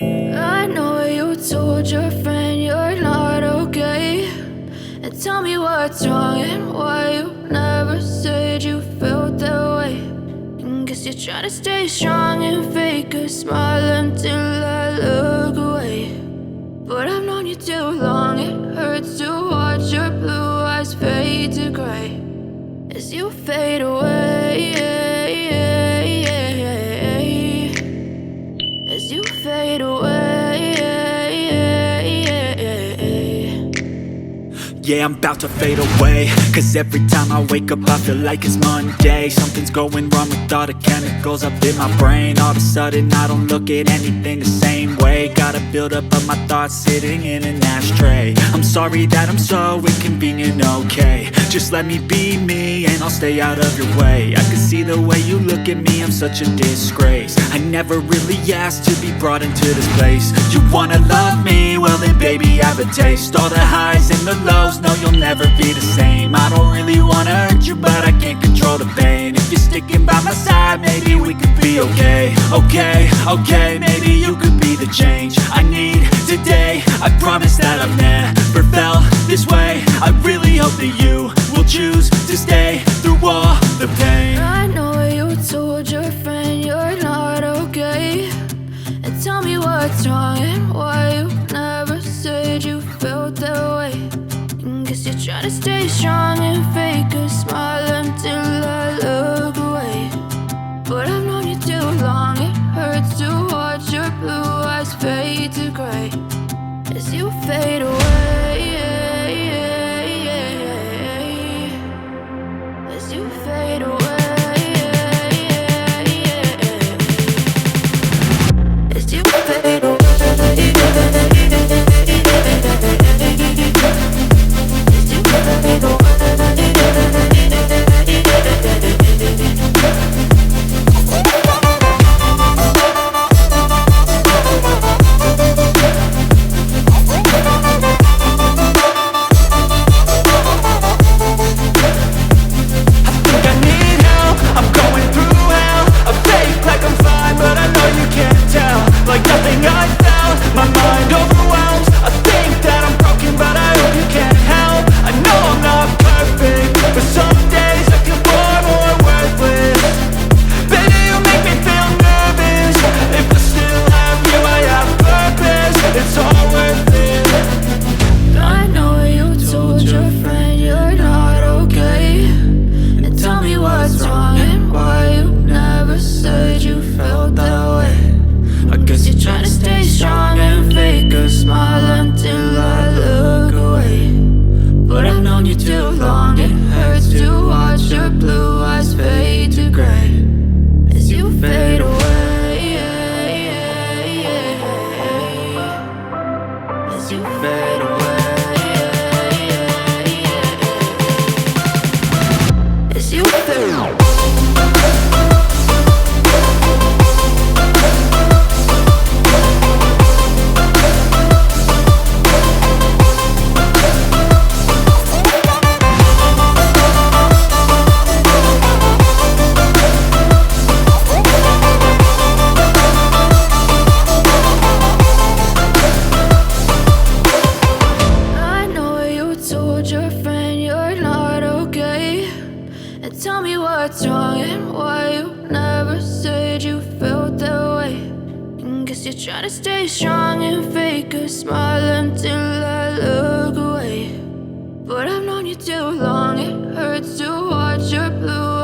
I know you told your friend you're not okay, and tell me what's wrong and why you never said you felt that way. And guess you're trying to stay strong and fake a smile until I look away. But I've known you too long, it hurts to watch your blue eyes fade to gray as you fade away, as you fade away. Yeah, I'm about to fade away, cause every time I wake up I feel like it's Monday. Something's going wrong with all the chemicals up in my brain. All of a sudden I don't look at anything the same way. Gotta build up of my thoughts sitting in an ashtray. I'm sorry that I'm so inconvenient, okay. Just let me be me and I'll stay out of your way. I can see the way you look at me, I'm such a disgrace. I never really asked to be brought into this place. You wanna love me? Well then baby I have a taste. All the highs and the lows, no you'll never be the same. I don't really wanna hurt you but I can't control the pain. If you're sticking by my side maybe we could be okay. Okay, maybe you could be the change I need today. I promise that I've never felt this way. I really hope that you will choose to stay through all the pain. I know you told your friend you're not okay, and tell me what's wrong and why you never said you felt that way. And guess you're trying to stay strong and fake a smile until I look away. But I've known you too long, it hurts to watch your blue eyes fade to gray as you fade away, as you fade away, as you fade away. Tell me what's wrong and why you never said you felt that way. And guess you're trying to stay strong and fake a smile until I look away. But I've known you too long, it hurts to watch your blue